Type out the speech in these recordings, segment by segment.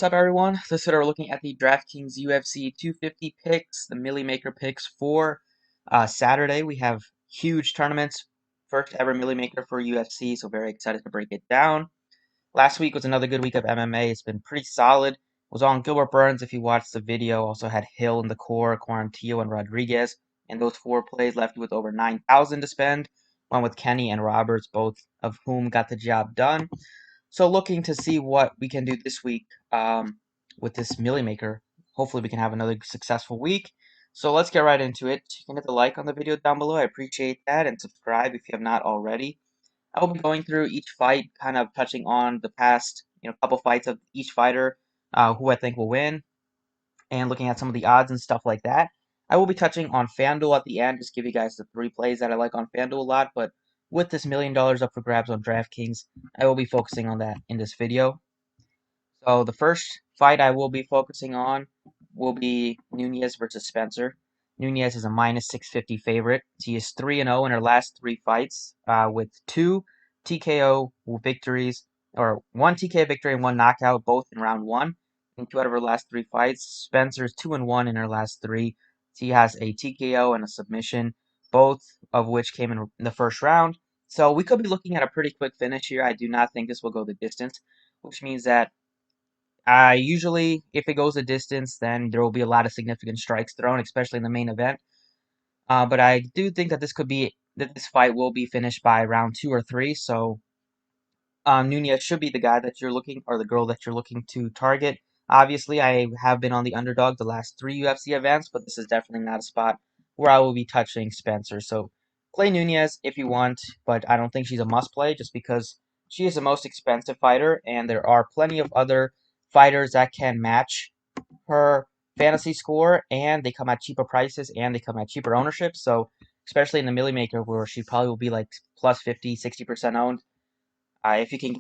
What's up, everyone? This is we're looking at the Draftkings UFC 250 picks, the Millie Maker picks for Saturday. We have huge tournaments, first ever Millie Maker for UFC, so very excited to break it down. Last week was another good week of MMA. It's been pretty solid. Was on Gilbert Burns if you watched the video. Also had Hill in the core, Quarantillo, and Rodriguez. And those four plays left you with over 9,000 to spend. One with Kenny and Roberts, both of whom got the job done. So looking to see what we can do this week with this Millie Maker. Hopefully we can have another successful week. So let's get right into it. You can hit the like on the video down below. I appreciate that. And subscribe if you have not already. I will be going through each fight, kind of touching on the past, couple fights of each fighter, who I think will win, and looking at some of the odds and stuff like that. I will be touching on FanDuel at the end, just give you guys the three plays that I like on FanDuel a lot, but with this $1 million up for grabs on Draftkings, I will be focusing on that in this video. So the first fight I will be focusing on will be Nunes versus Spencer. Nunes is a minus 650 favorite. She is 3-0 in her last three fights, with two TKO victories, or one TKO victory and one knockout, both in round one. In two out of her last three fights, Spencer is 2-1 in her last three. She has a TKO and a submission, both of which came in the first round. So we could be looking at a pretty quick finish here. I do not think this will go the distance, which means that usually, if it goes a distance, then there will be a lot of significant strikes thrown, especially in the main event. But I do think that this fight will be finished by round two or three. So Nunez should be the guy that you're looking, or the girl that you're looking to target. Obviously, I have been on the underdog the last three UFC events, but this is definitely not a spot where I will be touching Spencer. So play Nunez if you want, but I don't think she's a must play just because she is the most expensive fighter, and there are plenty of other fighters that can match her fantasy score, and they come at cheaper prices and they come at cheaper ownership. So especially in the Millie Maker, where she probably will be like plus 50, 60% owned. If you can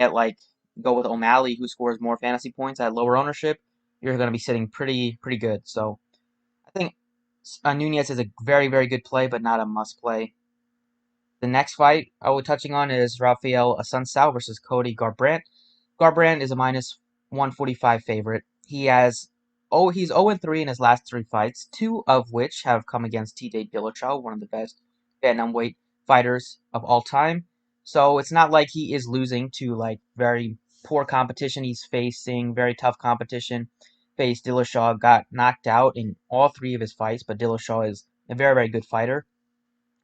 go with O'Malley, who scores more fantasy points at lower ownership, you're going to be sitting pretty good. So I think Nunez is a very good play, but not a must play. The next fight I will be touching on is Rafael Assuncao versus Cody Garbrandt. Garbrandt is a minus 145 favorite. He's 0-3 in his last three fights, two of which have come against TJ Dillashaw, one of the best bantamweight fighters of all time. So it's not like he is losing to very poor competition. He's facing very tough competition. Faced Dillashaw, got knocked out in all three of his fights, but Dillashaw is a very good fighter.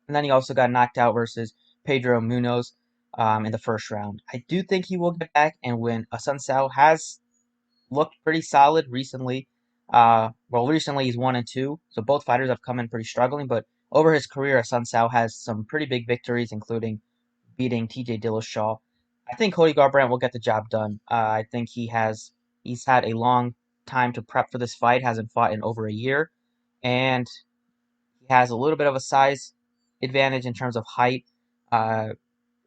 And then he also got knocked out versus Pedro Munoz in the first round. I do think he will get back and win. Assuncao has looked pretty solid recently. Recently he's 1-2, so both fighters have come in pretty struggling. But over his career, Assuncao has some pretty big victories, including beating T.J. Dillashaw. I think Cody Garbrandt will get the job done. I think he's had a long time to prep for this fight. Hasn't fought in over a year, and he has a little bit of a size advantage in terms of height. Uh,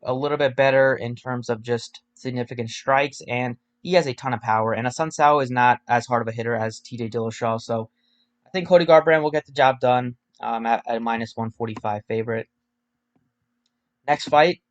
a little bit better in terms of just significant strikes, and he has a ton of power. And Assuncao is not as hard of a hitter as T.J. Dillashaw, so I think Cody Garbrandt will get the job done at a minus 145 favorite. Next fight,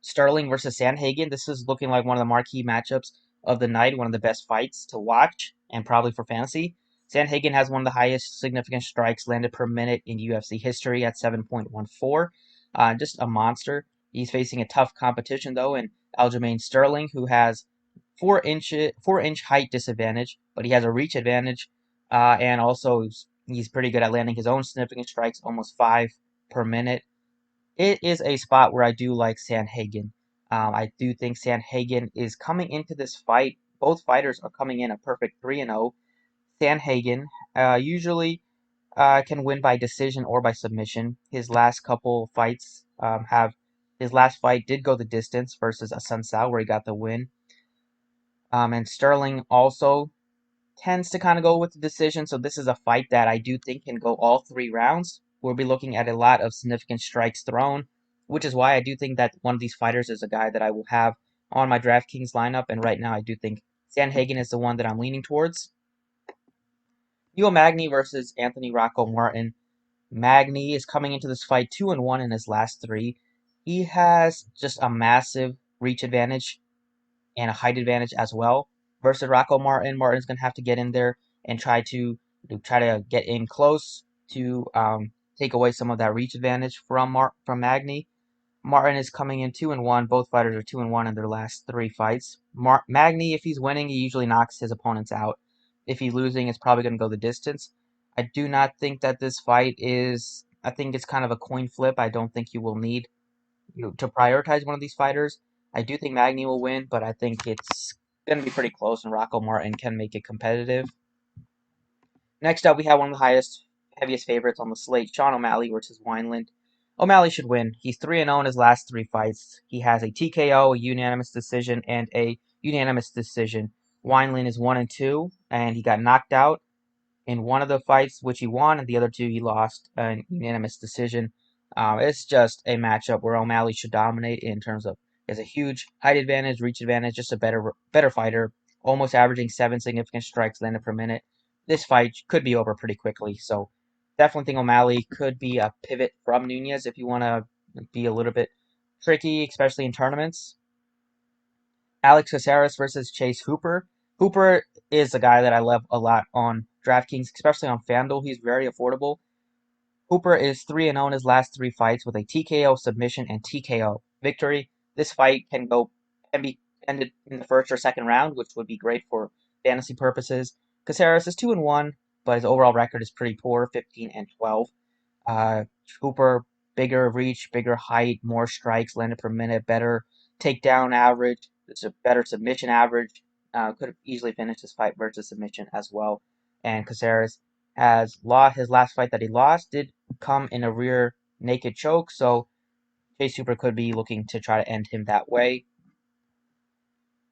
Sterling versus Sandhagen. This is looking like one of the marquee matchups of the night, one of the best fights to watch, and probably for fantasy. Sandhagen has one of the highest significant strikes landed per minute in UFC history at 7.14. Just a monster. He's facing a tough competition though, in Aljamain Sterling, who has 4-inch height disadvantage, but he has a reach advantage, and also he's pretty good at landing his own significant strikes, almost 5 per minute. It is a spot where I do like Sandhagen. I do think Sandhagen is coming into this fight. Both fighters are coming in a perfect 3-0. Sandhagen usually can win by decision or by submission. His last couple fights his last fight did go the distance versus Assuncao, where he got the win. And Sterling also tends to kind of go with the decision. So this is a fight that I do think can go all three rounds. We'll be looking at a lot of significant strikes thrown, which is why I do think that one of these fighters is a guy that I will have on my DraftKings lineup. And right now, I do think Sandhagen is the one that I'm leaning towards. Magny versus Anthony Rocco Martin. Magny is coming into this fight 2-1 in his last three. He has just a massive reach advantage and a height advantage as well. versus Rocco Martin. Martin's gonna have to get in there and try to get in close to take away some of that reach advantage from Magny. Martin is coming in 2-1. Both fighters are 2-1 in their last 3 fights. Magny, if he's winning, he usually knocks his opponents out. If he's losing, it's probably going to go the distance. I do not think that this fight is. I think it's kind of a coin flip. I don't think you will need to prioritize one of these fighters. I do think Magny will win, but I think it's going to be pretty close, and Rocco Martin can make it competitive. Next up, we have one of the heaviest favorites on the slate, Sean O'Malley versus Wineland. O'Malley should win. He's 3-0 in his last 3 fights. He has a TKO, a unanimous decision, and a unanimous decision. Wineland is 1-2, and he got knocked out in one of the fights, which he won, and the other 2 he lost a unanimous decision. It's just a matchup where O'Malley should dominate in terms of he has a huge height advantage, reach advantage, just a better fighter, almost averaging 7 significant strikes landed per minute. This fight could be over pretty quickly, so definitely think O'Malley could be a pivot from Nunez if you want to be a little bit tricky, especially in tournaments. Alex Caceres versus Chase Hooper. Hooper is a guy that I love a lot on DraftKings, especially on FanDuel. He's very affordable. Hooper is 3-0 in his last 3 fights with a TKO submission and TKO victory. This fight can be ended in the first or second round, which would be great for fantasy purposes. Caceres is 2-1, but his overall record is pretty poor, 15-12. Uh, Hooper, bigger reach, bigger height, more strikes landed per minute, better takedown average, it's a better submission average. Could have easily finished this fight versus submission as well. And Caceres has lost his last fight that he lost did come in a rear naked choke, so Chase Hooper could be looking to try to end him that way.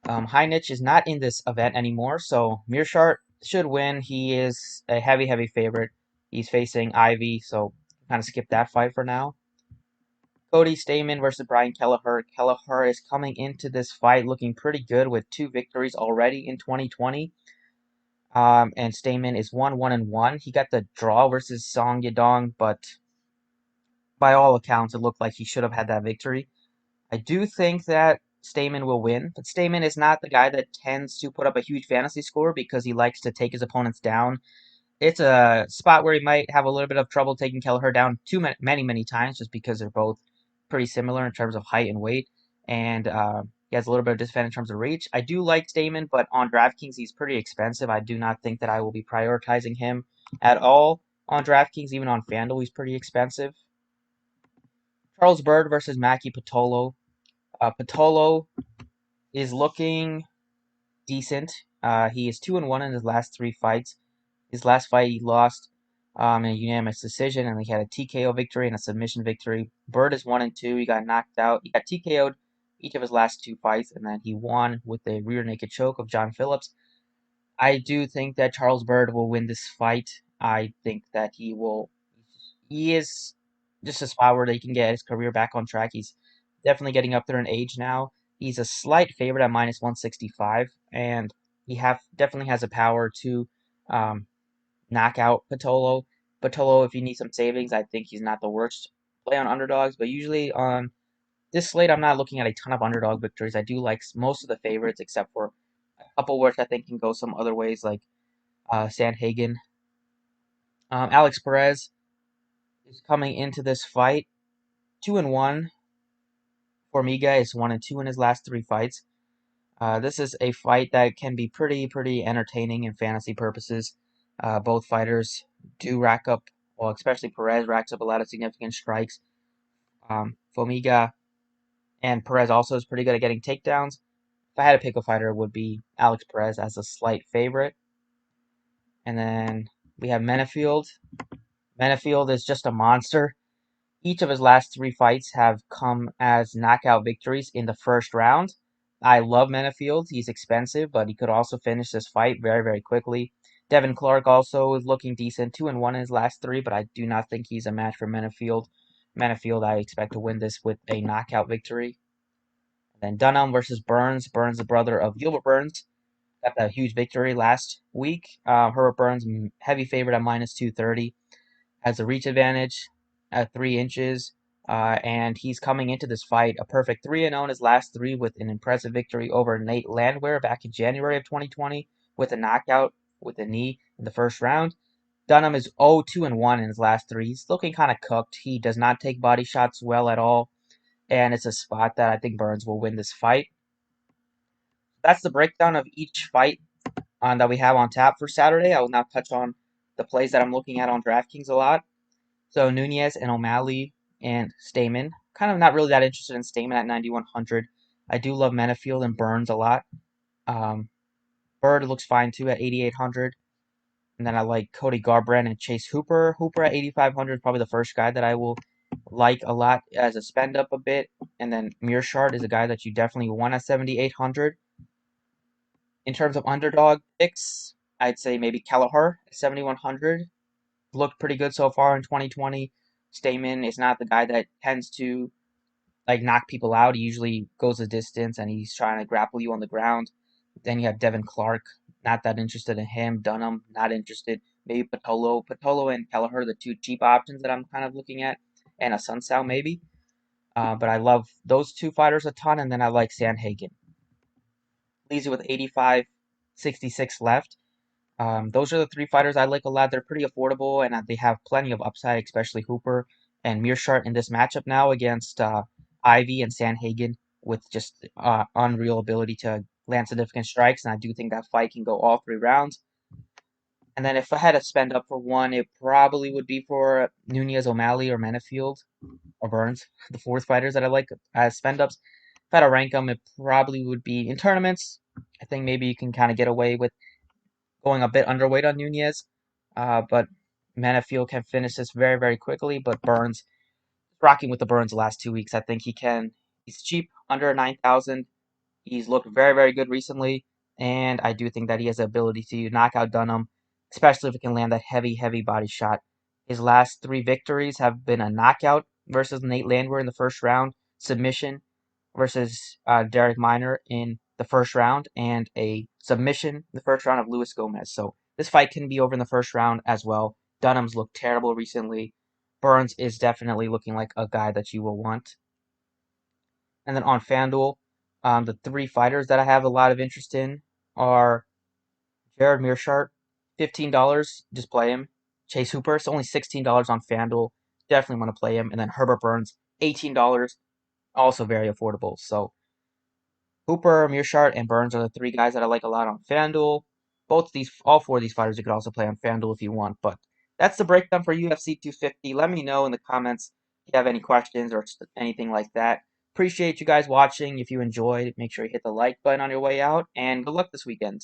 Heinich is not in this event anymore, so Mearshart should win. He is a heavy favorite. He's facing Ivy, so kind of skip that fight for now. Cody Stamann versus Brian Kelleher. Kelleher is coming into this fight looking pretty good with 2 victories already in 2020. And Stamann is 1-1-1. He got the draw versus Song Yadong, but by all accounts, it looked like he should have had that victory. I do think that Stamann will win, but Stamann is not the guy that tends to put up a huge fantasy score because he likes to take his opponents down. It's a spot where he might have a little bit of trouble taking Kelleher down many times just because they're both pretty similar in terms of height and weight, and he has a little bit of disadvantage in terms of reach. I do like Stamann, but on DraftKings he's pretty expensive. I do not think that I will be prioritizing him at all on DraftKings. Even on FanDuel, he's pretty expensive. Charles Byrd versus Maki Patolino. Patolino is looking decent. He is 2-1 in his last 3 fights. His last fight he lost in a unanimous decision, and he had a TKO victory and a submission victory. Byrd is 1-2. He got knocked out. He got TKO'd each of his last 2 fights, and then he won with a rear naked choke of John Phillips. I do think that Charles Byrd will win this fight. I think that he will. He is just a spot where he can get his career back on track. He's definitely getting up there in age now. He's a slight favorite at minus 165, and he definitely has a power to knock out Patolino. Patolino, if you need some savings, I think he's not the worst play on underdogs, but usually on this slate, I'm not looking at a ton of underdog victories. I do like most of the favorites, except for a couple which I think can go some other ways, like Sandhagen. Alex Perez is coming into this fight 2-1. Formiga is 1-2 in his last 3 fights. This is a fight that can be pretty entertaining in fantasy purposes. Both fighters do rack up, well, especially Perez racks up a lot of significant strikes. Formiga and Perez also is pretty good at getting takedowns. If I had to pick a fighter, it would be Alex Perez as a slight favorite. And then we have Menifield. Menifield is just a monster. Each of his last 3 fights have come as knockout victories in the first round. I love Menifield. He's expensive, but he could also finish this fight very quickly. Devin Clark also is looking decent, 2-1 in his last 3, but I do not think he's a match for Menifield. Menifield, I expect to win this with a knockout victory. Then Dunham versus Burns. Burns, the brother of Gilbert Burns, got that huge victory last week. Herbert Burns, heavy favorite at minus 230. Has a reach advantage at 3 inches. and he's coming into this fight a perfect 3-0 in his last three with an impressive victory over Nate Landwehr back in January of 2020 with a knockout with a knee in the first round. Dunham is 0-2-1 in his last three. He's looking kind of cooked. He does not take body shots well at all, and it's a spot that I think Burns will win this fight. That's the breakdown of each fight that we have on tap for Saturday. I will now touch on the plays that I'm looking at on DraftKings a lot. So Nunes and O'Malley and Stamann. Kind of not really that interested in Stamann at 9,100. I do love Menifield and Burns a lot. Byrd looks fine too at 8,800. And then I like Cody Garbrandt and Chase Hooper. Hooper at 8,500 is probably the first guy that I will like a lot as a spend up a bit. And then Mearshart is a guy that you definitely want at 7,800. In terms of underdog picks, I'd say maybe Kelleher at 7,100. Looked pretty good so far in 2020. Stamann is not the guy that tends to like knock people out. He usually goes the distance and he's trying to grapple you on the ground. Then you have Devin Clark, not that interested in him. Dunham, not interested. Maybe Patolino and Kelleher, the two cheap options that I'm kind of looking at, and Assuncao maybe. But I love those two fighters a ton, and then I like Sandhagen. Leaves you with 85.66 left. Those are the three fighters I like a lot. They're pretty affordable, and they have plenty of upside, especially Hooper and Mearshart in this matchup now against Ivy and Sandhagen with just unreal ability to land significant strikes, and I do think that fight can go all three rounds. And then if I had to spend up for one, it probably would be for Nunez, O'Malley, or Menifield, or Burns, the fourth fighters that I like as spend ups. If I had to rank them, it probably would be in tournaments. I think maybe you can kind of get away with going a bit underweight on Nunez, but Menifield can finish this very, very quickly. But Burns, rocking with the Burns the last 2 weeks, I think he can. He's cheap, under 9,000. He's looked very, very good recently, and I do think that he has the ability to knock out Dunham, especially if he can land that heavy, heavy body shot. His last three victories have been a knockout versus Nate Landwehr in the first round, submission versus Derek Minor in the first round, and a submission in the first round of Luis Gomez. So this fight can be over in the first round as well. Dunham's looked terrible recently. Burns is definitely looking like a guy that you will want. And then on FanDuel, the three fighters that I have a lot of interest in are Jared Mearshart, $15, just play him. Chase Hooper, it's only $16 on FanDuel. Definitely want to play him. And then Herbert Burns, $18, also very affordable. So Hooper, Mearshart, and Burns are the three guys that I like a lot on FanDuel. All four of these fighters you could also play on FanDuel if you want. But that's the breakdown for UFC 250. Let me know in the comments if you have any questions or anything like that. Appreciate you guys watching. If you enjoyed, make sure you hit the like button on your way out, and good luck this weekend.